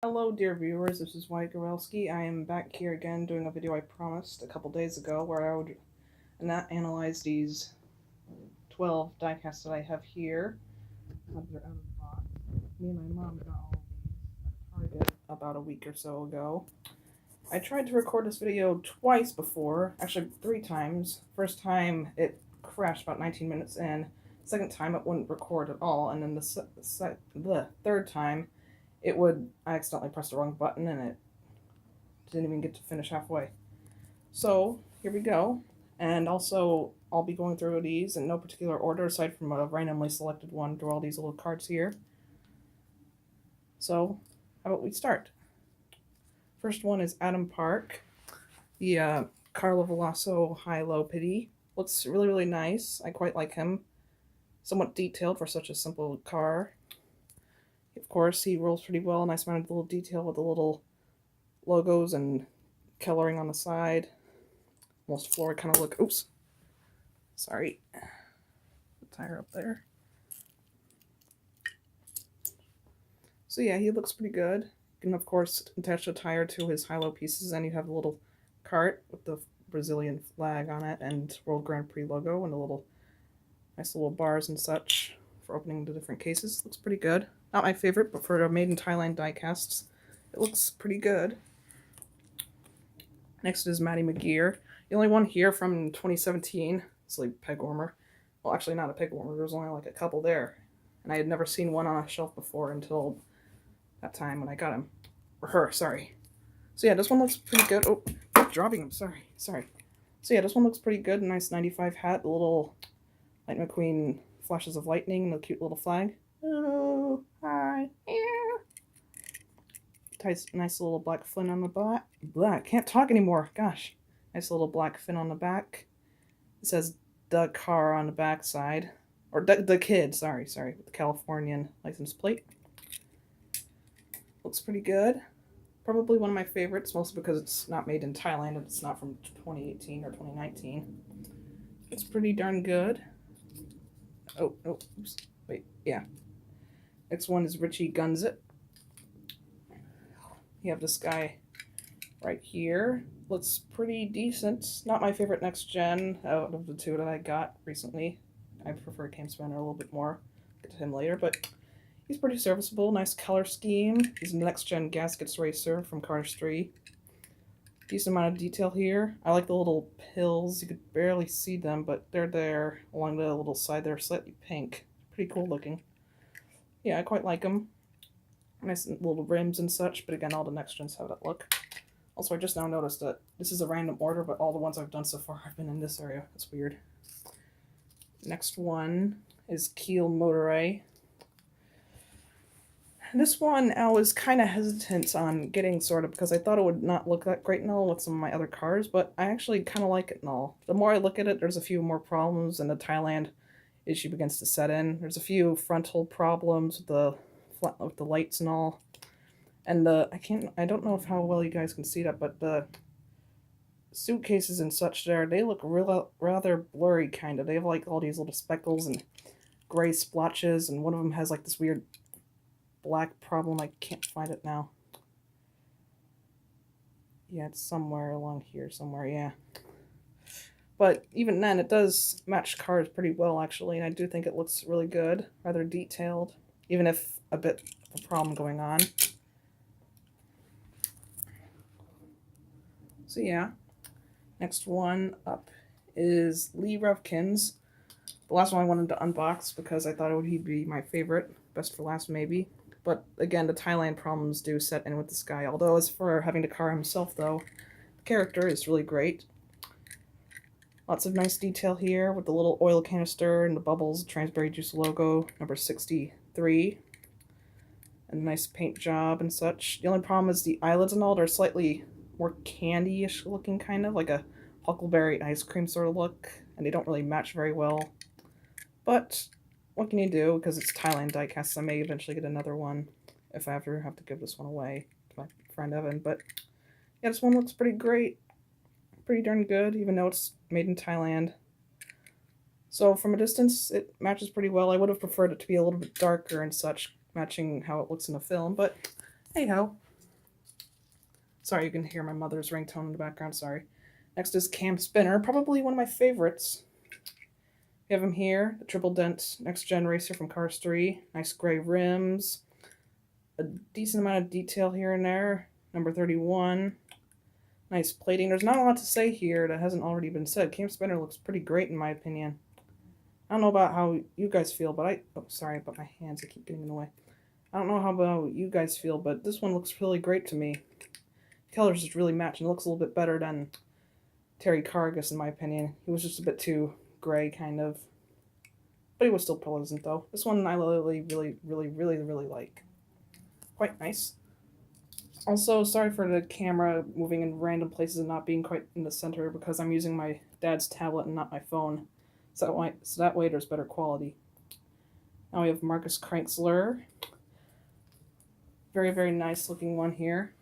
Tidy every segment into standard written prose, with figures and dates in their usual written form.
Hello dear viewers, this is Wyatt Gorelski. I am back here again doing a video I promised a couple days ago where I would analyze these 12 diecasts that I have here. They're out of the box. Me and my mom got all of these at Target about a week or so ago. I tried to record this video twice before, actually 3 times. First time it crashed about 19 minutes in, second time it wouldn't record at all, and then the third time I accidentally pressed the wrong button and it didn't even get to finish halfway. So here we go. And also I'll be going through these in no particular order aside from a randomly selected one through all these little cards here. So how about we start? First one is Adam Park, the Carlo Veloso high-low pity. Looks really, really nice. I quite like him. Somewhat detailed for such a simple car. Of course, he rolls pretty well. Nice amount of little detail with the little logos and coloring on the side. Almost floor kind of look. Oops. Sorry. The tire up there. So yeah, he looks pretty good. You can, of course, attach the tire to his high-low pieces, and you have a little cart with the Brazilian flag on it and World Grand Prix logo and a little nice little bars and such for opening the different cases. Looks pretty good. Not my favorite, but for a made in Thailand diecasts, it looks pretty good. Next is Maddie McGear. The only one here from 2017. It's like peg warmer. Well, actually not a peg warmer. There was only like a couple there. And I had never seen one on a shelf before until that time when I got him. Or her, sorry. So yeah, this one looks pretty good. Oh, I'm dropping him. Sorry. So yeah, this one looks pretty good. Nice 95 hat. A little Lightning McQueen flashes of lightning and a cute little flag. Oh, hi. Yeah. Nice little black fin on the back. Black. Can't talk anymore. Gosh. Nice little black fin on the back. It says the car on the back side. Or the kid. Sorry. With the Californian license plate. Looks pretty good. Probably one of my favorites, mostly because it's not made in Thailand and it's not from 2018 or 2019. It's pretty darn good. Oh, oops. Wait, yeah. Next one is Richie Guns It. You have this guy right here. Looks pretty decent. Not my favorite next gen out of the two that I got recently. I prefer Cam Spanner a little bit more. Get to him later, but he's pretty serviceable. Nice color scheme. He's a next gen gaskets racer from Cars 3. Decent amount of detail here. I like the little pills. You could barely see them, but they're there along the little side. They're slightly pink. Pretty cool looking. Yeah, I quite like them. Nice little rims and such, but again, all the next gens have that look. Also, I just now noticed that this is a random order, but all the ones I've done so far have been in this area. That's weird. Next one is Keel Motoray. This one I was kind of hesitant on getting, sort of, because I thought it would not look that great and all with some of my other cars, but I actually kind of like it and all. The more I look at it, there's a few more problems, and the Thailand issue begins to set in. There's a few frontal problems with the lights and all. And I don't know how well you guys can see that, but the suitcases and such they look rather blurry, kind of. They have like all these little speckles and gray splotches, and one of them has like this weird black problem. I can't find it now. Yeah, it's somewhere along here somewhere, yeah. But even then, it does match cars pretty well, actually, and I do think it looks really good, rather detailed, even if a bit of a problem going on. So yeah, next one up is Lee Revkins. The last one I wanted to unbox because I thought it would be my favorite, best for last maybe. But again, the Thailand problems do set in with this guy. Although as for having the car himself, though, the character is really great. Lots of nice detail here with the little oil canister and the bubbles, Transberry Juice logo, number 63. And a nice paint job and such. The only problem is the eyelids and all, they're slightly more candy-ish looking, kind of, like a huckleberry ice cream sort of look. And they don't really match very well. But what can you do? Because it's Thailand diecasts, I may eventually get another one if I ever have to give this one away to my friend Evan. But yeah, this one looks pretty great. Pretty darn good, even though it's made in Thailand. So from a distance, it matches pretty well. I would have preferred it to be a little bit darker and such, matching how it looks in the film. But hey ho, Sorry, you can hear my mother's ringtone in the background, sorry. Next is Cam Spinner, probably one of my favorites. We have him here, the triple dent next gen racer from Cars 3. Nice gray rims, a decent amount of detail here and there. Number 31. Nice plating. There's not a lot to say here that hasn't already been said. Cam Spinner looks pretty great in my opinion. I don't know about how you guys feel, but oh, sorry about my hands. I keep getting in the way. I don't know how about you guys feel, but this one looks really great to me. The colors just really match, and it looks a little bit better than Terry Cargus, in my opinion. He was just a bit too gray, kind of. But he was still pleasant, though. This one I really like. Quite nice. Also, sorry for the camera moving in random places and not being quite in the center, because I'm using my dad's tablet and not my phone. So that way there's better quality. Now we have Marcus Kranksler. Very nice looking one here.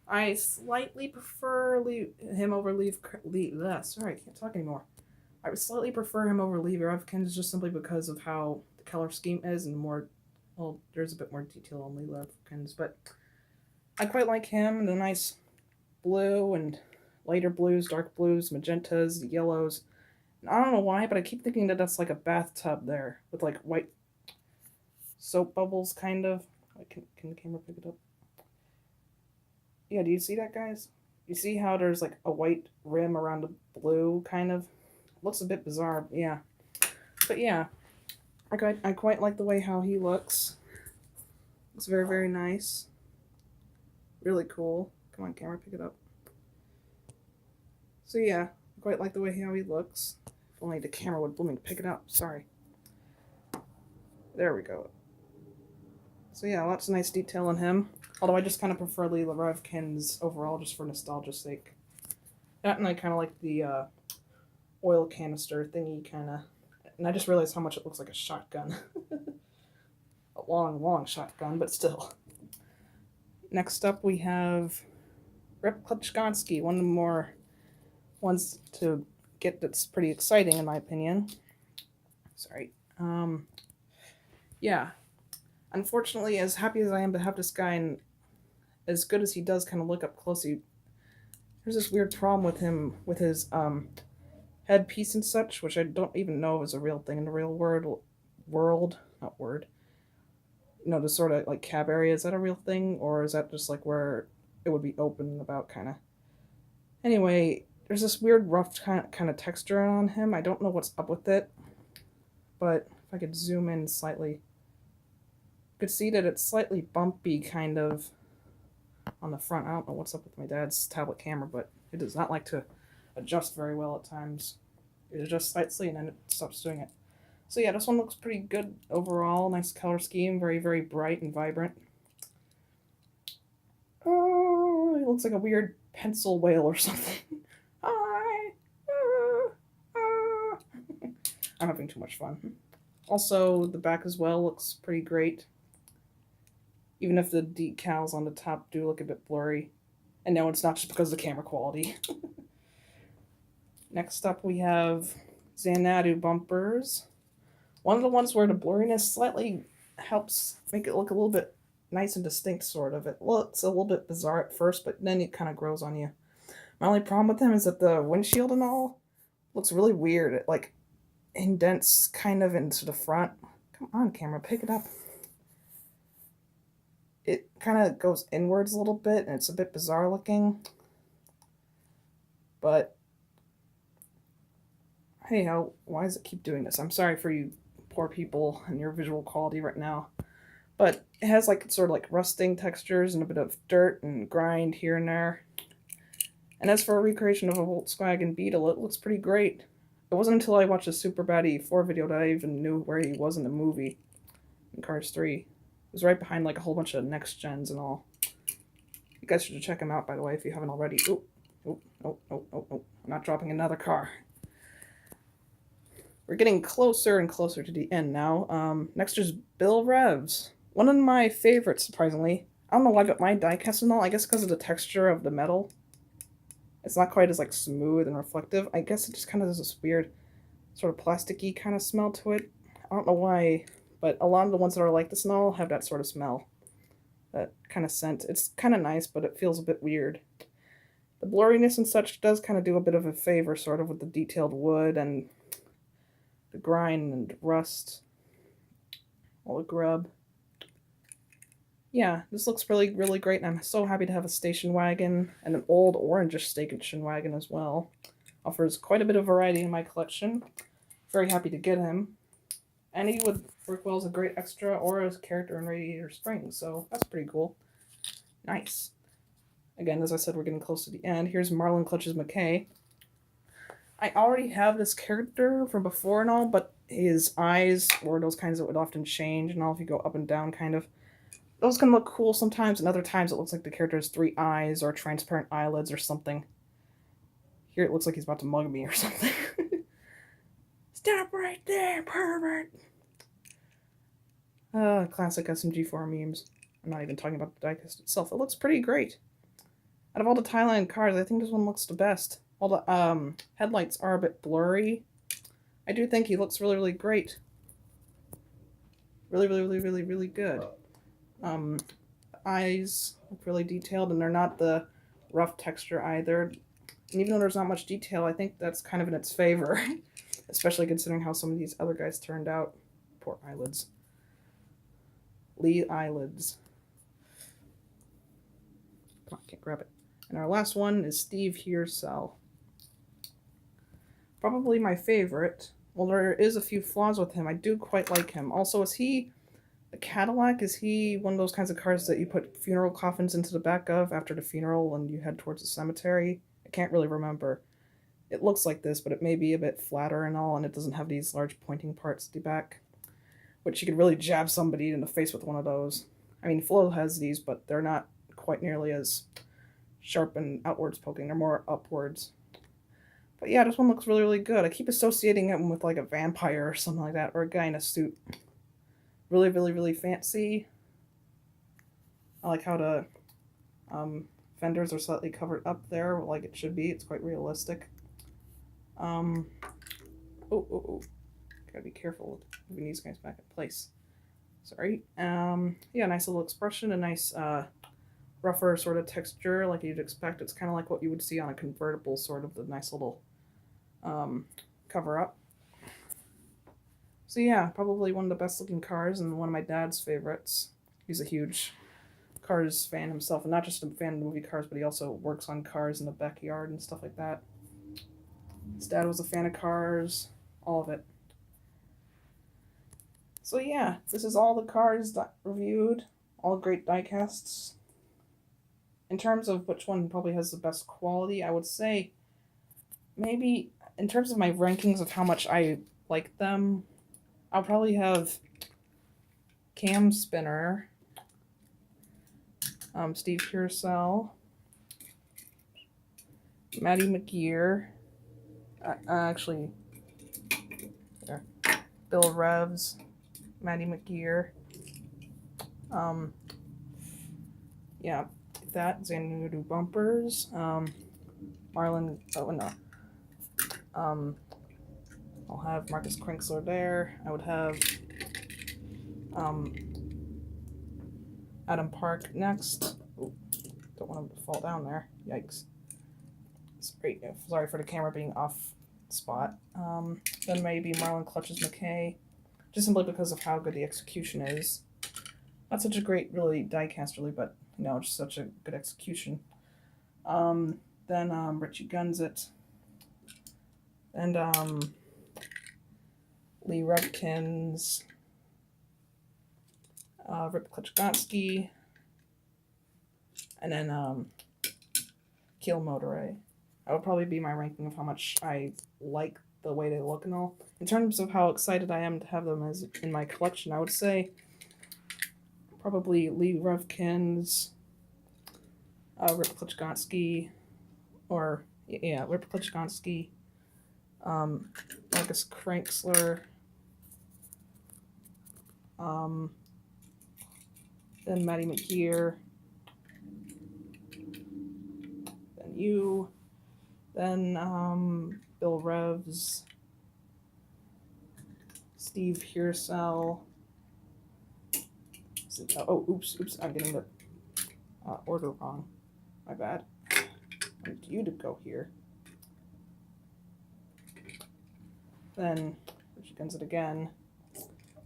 I slightly prefer him over sorry, I can't talk anymore. I would slightly prefer him over Lee Revkins just simply because of how the color scheme is and more, well, there's a bit more detail on Lee Revkins, but I quite like him. The nice blue and lighter blues, dark blues, magentas, yellows. And I don't know why, but I keep thinking that that's like a bathtub there with like white soap bubbles, kind of. Can the camera pick it up? Yeah, do you see that, guys? You see how there's like a white rim around the blue, kind of? Looks a bit bizarre, yeah. But yeah, I quite like the way how he looks. It's very nice. Really cool. Come on, camera, pick it up. So yeah, I quite like the way how he looks. If only the camera would blooming pick it up. Sorry. There we go. So yeah, lots of nice detail on him. Although I just kind of prefer Lee Revkins overall, just for nostalgia's sake. That, and I kind of like the oil canister thingy, kind of. And I just realized how much it looks like a shotgun. A long shotgun, but still. Next up we have Rep Klitschkonsky, one of the more ones to get that's pretty exciting in my opinion. Sorry. Yeah. Unfortunately, as happy as I am to have this guy, and as good as he does kind of look up closely, there's this weird problem with him, with his headpiece and such, which I don't even know is a real thing in the real world, not word. You know, the sort of like cab area, is that a real thing, or is that just like where it would be open about, kind of? Anyway, there's this weird rough kind of texture on him. I don't know what's up with it, but if I could zoom in slightly, you could see that it's slightly bumpy, kind of, on the front. I don't know what's up with my dad's tablet camera, but it does not like to adjust very well at times. It adjusts slightly and then it stops doing it. So yeah, this one looks pretty good overall. Nice color scheme, very bright and vibrant. Oh, it looks like a weird pencil whale or something. I'm having too much fun. Also, the back as well looks pretty great. Even if the decals on the top do look a bit blurry. And no, it's not just because of the camera quality. Next up we have Xanadu bumpers. One of the ones where the blurriness slightly helps make it look a little bit nice and distinct, sort of. It looks a little bit bizarre at first, but then it kind of grows on you. My only problem with them is that the windshield and all looks really weird. It like indents kind of into the front. Come on, camera, pick it up. It kind of goes inwards a little bit, and it's a bit bizarre looking. But hey, why does it keep doing this? I'm sorry for you poor people and your visual quality right now. But it has like sort of like rusting textures and a bit of dirt and grind here and there. And as for a recreation of a Volkswagen Beetle, it looks pretty great. It wasn't until I watched a Super Bad 84 video that I even knew where he was in the movie, in Cars 3. It was right behind like a whole bunch of next gens and all. You guys should check him out, by the way, if you haven't already. Oh, I'm not dropping another car. We're getting closer and closer to the end now. Next is Bill Revs. One of my favorites, surprisingly. I don't know why, but my diecast and all, I guess because of the texture of the metal. It's not quite as like smooth and reflective. I guess it just kind of has this weird sort of plasticky kind of smell to it. I don't know why, but a lot of the ones that are like this and all have that sort of smell. that kind of scent. It's kind of nice, but it feels a bit weird. The blurriness and such does kind of do a bit of a favor, sort of, with the detailed wood and the grind and rust, all the grub. Yeah, this looks really, really great, and I'm so happy to have a station wagon and an old orangish station wagon as well. Offers quite a bit of variety in my collection. Very happy to get him. And he would work well as a great extra or as a character in Radiator Springs, so that's pretty cool. Nice. Again, as I said, we're getting close to the end. Here's Marlin Clutches McKay. I already have this character from before and all, but his eyes were those kinds that would often change and all if you go up and down kind of. Those can look cool sometimes, and other times it looks like the character has 3 eyes or transparent eyelids or something. Here it looks like he's about to mug me or something. Stop right there, pervert! Classic SMG4 memes. I'm not even talking about the diecast itself. It looks pretty great. Out of all the Thailand cars, I think this one looks the best. All the headlights are a bit blurry. I do think he looks really, really great. Really, really, really, really, really good. Eyes look really detailed, and they're not the rough texture either. And even though there's not much detail, I think that's kind of in its favor. Especially considering how some of these other guys turned out. Poor eyelids. Lee eyelids. Come on, can't grab it. And our last one is Steve Hearsell. Probably my favorite. Well, there is a few flaws with him. I do quite like him. Also, is he a Cadillac? Is he one of those kinds of cars that you put funeral coffins into the back of after the funeral and you head towards the cemetery? I can't really remember. It looks like this, but it may be a bit flatter and all, and it doesn't have these large pointing parts at the back, which you could really jab somebody in the face with one of those. I mean, Flo has these, but they're not quite nearly as sharp and outwards poking. They're more upwards. But yeah, this one looks really, really good. I keep associating him with like a vampire or something like that, or a guy in a suit. Really, really, really fancy. I like how the fenders are slightly covered up there like it should be. It's quite realistic. Gotta be careful with moving these guys back in place. Sorry. Yeah, nice little expression, a nice rougher sort of texture like you'd expect. It's kind of like what you would see on a convertible, sort of the nice little cover up. So yeah, probably one of the best looking cars and one of my dad's favorites. He's a huge Cars fan himself, and not just a fan of movie cars, but he also works on cars in the backyard and stuff like that. His dad was a fan of cars, all of it. So yeah, this is all the cars reviewed, all great diecasts. In terms of which one probably has the best quality, I would say maybe in terms of my rankings of how much I like them, I'll probably have Cam Spinner, Steve Hearsell, Maddie McGear, actually, there, Bill Revs, Maddie McGear, yeah, that, Xanadu Bumpers, Marlon, oh no, I'll have Marcus Krinksler there. I would have Adam Park next. Ooh, don't want him to fall down there. Yikes. Sorry for the camera being off spot. Then maybe Marlon Clutches McKay, just simply because of how good the execution is. Not such a great, really, diecast, really, but, you know, just such a good execution. Then Richie Guns It. And Lee Revkins, Rip Klitschkowski, and then Keel Motoray. That would probably be my ranking of how much I like the way they look and all. In terms of how excited I am to have them as in my collection, I would say probably Lee Revkins, Rip Klitschkowski, or yeah, Rip Klitschkowski, Marcus Krinksler, then Maddie McGear, then you, then Bill Revs, Steve Hearsell. Oh, oops, I'm getting the Order wrong. My bad. I need you to go here. Then she guns it again.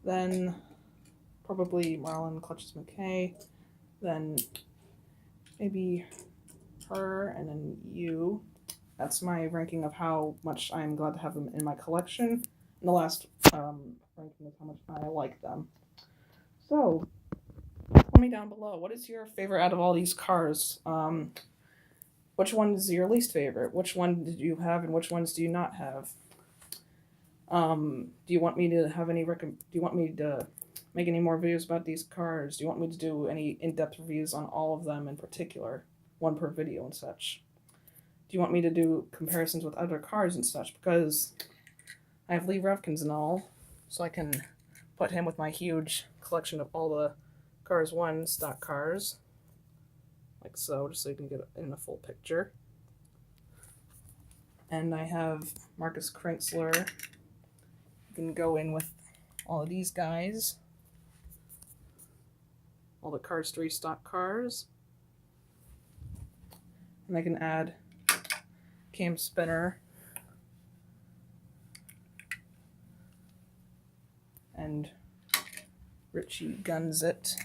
Then probably Marlon clutches McKay. Then maybe her, and then you. That's my ranking of how much I'm glad to have them in my collection. And the last ranking is how much I like them. So, tell me down below, what is your favorite out of all these cars? Which one is your least favorite? Which one did you have, and which ones do you not have? Do you want me to have any do you want me to make any more videos about these cars? Do you want me to do any in-depth reviews on all of them in particular? One per video and such. Do you want me to do comparisons with other cars and such? Because I have Lee Revkins and all, so I can put him with my huge collection of all the Cars 1 stock cars. Like so, just so you can get it in a full picture. And I have Marcus Kranzler. You can go in with all of these guys. All the Cars 3 stock cars. And I can add Cam Spinner and Richie Guns It.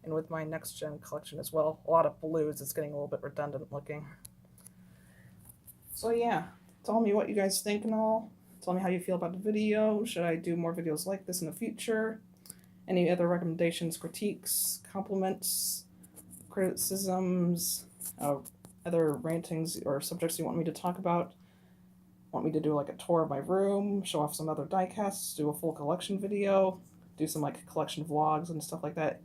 And with my next gen collection as well. A lot of blues, it's getting a little bit redundant looking. So yeah, tell me what you guys think and all. Tell me how you feel about the video. Should I do more videos like this in the future? Any other recommendations, critiques, compliments, criticisms, other rantings or subjects you want me to talk about? Want me to do like a tour of my room, show off some other diecasts, do a full collection video, do some like collection vlogs and stuff like that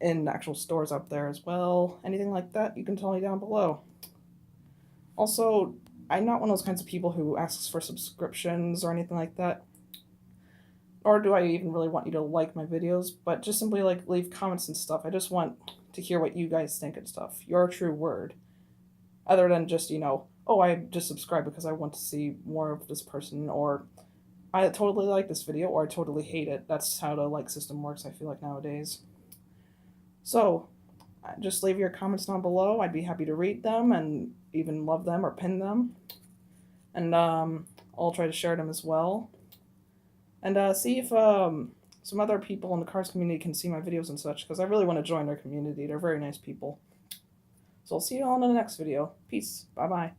in actual stores up there as well? Anything like that, you can tell me down below. Also, I'm not one of those kinds of people who asks for subscriptions or anything like that. Or do I even really want you to like my videos, but just simply like leave comments and stuff. I just want to hear what you guys think and stuff. Your true word. Other than just, oh, I just subscribe because I want to see more of this person, or I totally like this video, or I totally hate it. That's how the like system works, I feel like, nowadays. So, just leave your comments down below. I'd be happy to read them and even love them or pin them. And I'll try to share them as well. And see if some other people in the Cars community can see my videos and such, because I really want to join their community. They're very nice people. So I'll see you all in the next video. Peace. Bye-bye.